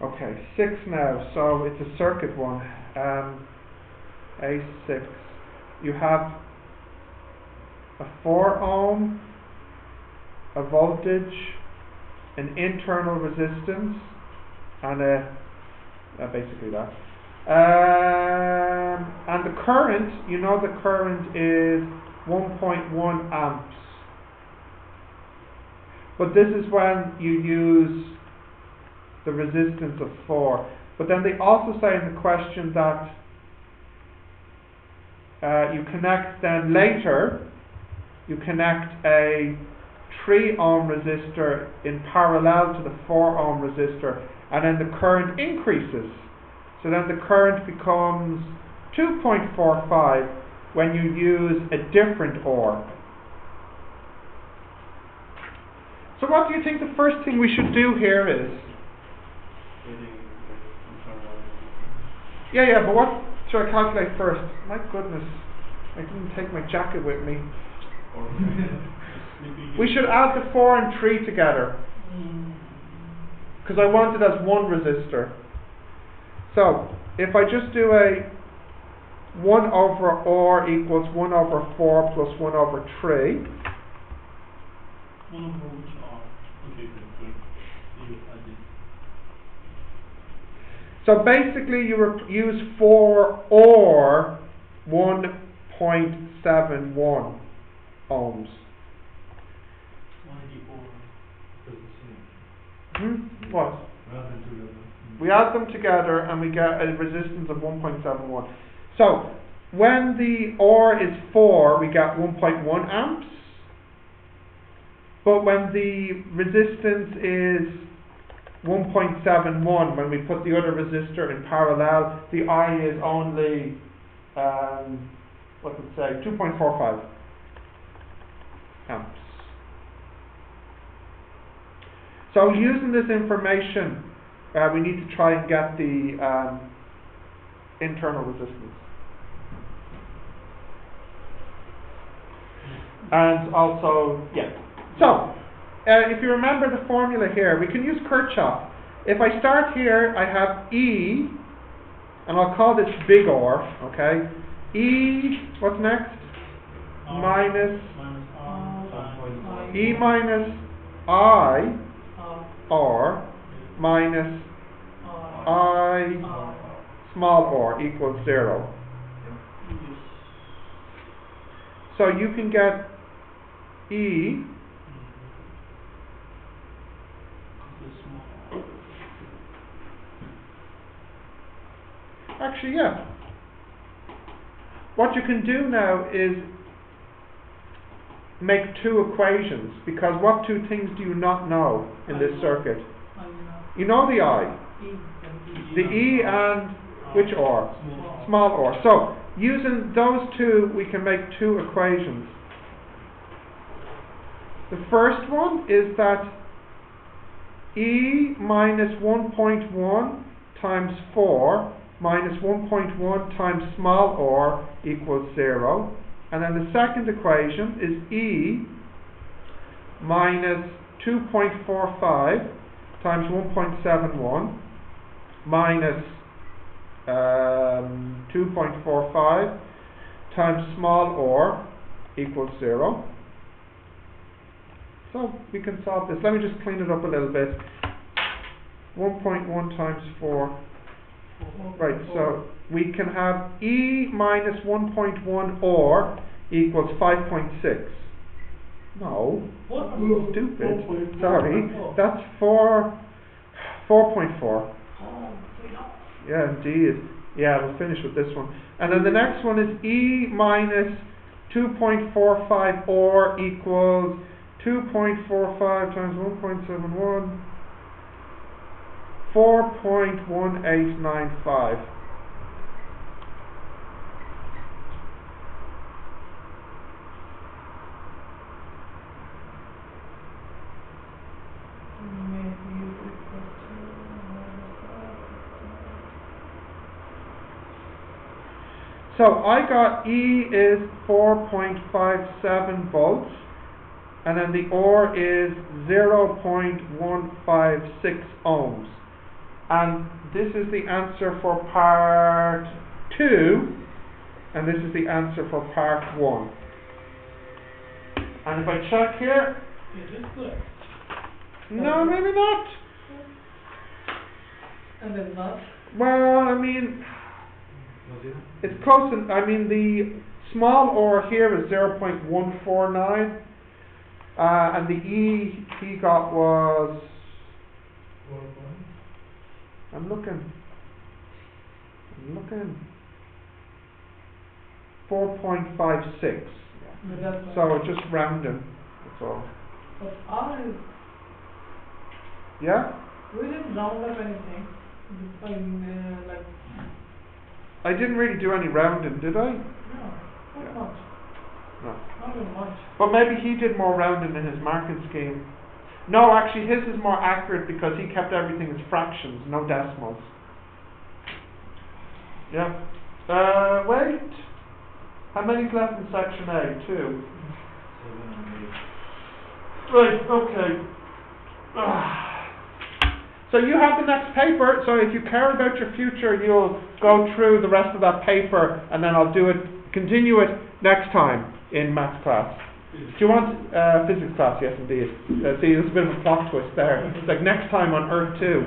Okay, 6 now, so it's a circuit one. A6. You have a 4 ohm, a voltage, an internal resistance, and basically that. And the current, you know, the current is 1.1 amps. But this is when you use the resistance of 4. But then they also say in the question that you connect then later, you connect a 3 ohm resistor in parallel to the 4 ohm resistor, and then the current increases. So then the current becomes 2.45 when you use a different OR. So what do you think the first thing we should do here is? Yeah, but what should I calculate first? My goodness, I didn't take my jacket with me. We should add the 4 and 3 together, because I want it as one resistor. So, if I just do a 1 over OR equals 1 over 4 plus 1 over 3. 1 over which R? Okay, good. You add it. So basically you use 4 or 1.71 ohms. Why the OR? Because the same. What? We add them together and we get a resistance of 1.71. So when the OR is 4, we get 1.1 amps. But when the resistance is 1.71, when we put the other resistor in parallel, the I is only, 2.45 amps. So using this information, we need to try and get the internal resistance. And also, so, if you remember the formula here, we can use Kirchhoff. If I start here, I have E, and I'll call this big R, okay? E, what's next? Minus E minus I, R, minus I, small r, equals 0. So you can get E actually, yeah. What you can do now is make 2 equations, because what 2 things do you not know in this circuit? You know the I, the E, and which R? Small r. So using those 2, we can make 2 equations. The first one is that E minus 1.1 times 4 minus 1.1 times small r equals 0. And then the second equation is E minus 2.45 times 1.71 minus 2.45 times small r equals 0. So we can solve this. Let me just clean it up a little bit. 1.1 times 4. Right, so we can have E minus 1.1 or equals 5.6. No, stupid. Sorry, that's 4.4. Yeah, indeed. Yeah, we'll finish with this one. And then the next one is E minus 2.45 or equals 2.45 times 1.71. 4.1895. So I got E is 4.57 volts, and then the OR is 0.156 ohms. and this is the answer for part 2, and this is the answer for part 1. And if I check here, Is this correct? no, maybe not. And then not. Well, I mean, it's close. I mean, the small or here is 0.149, and the E he got was. I'm looking. 4.56. But that's So it's just rounding. That's all. But R is, Yeah. we didn't round up anything. Like, I didn't really do any rounding, did I? no, not Yeah. much. No. Not even much. But maybe he did more rounding in his marking scheme. No, actually his is more accurate because he kept everything as fractions, no decimals. Yeah. Wait. How many's left in section A? 2. Right, okay. So you have the next paper, so if you care about your future, you'll go through the rest of that paper, and then I'll continue it next time in maths class. Do you want physics class? Yes, indeed. See, there's a bit of a plot twist there. It's like next time on Earth 2.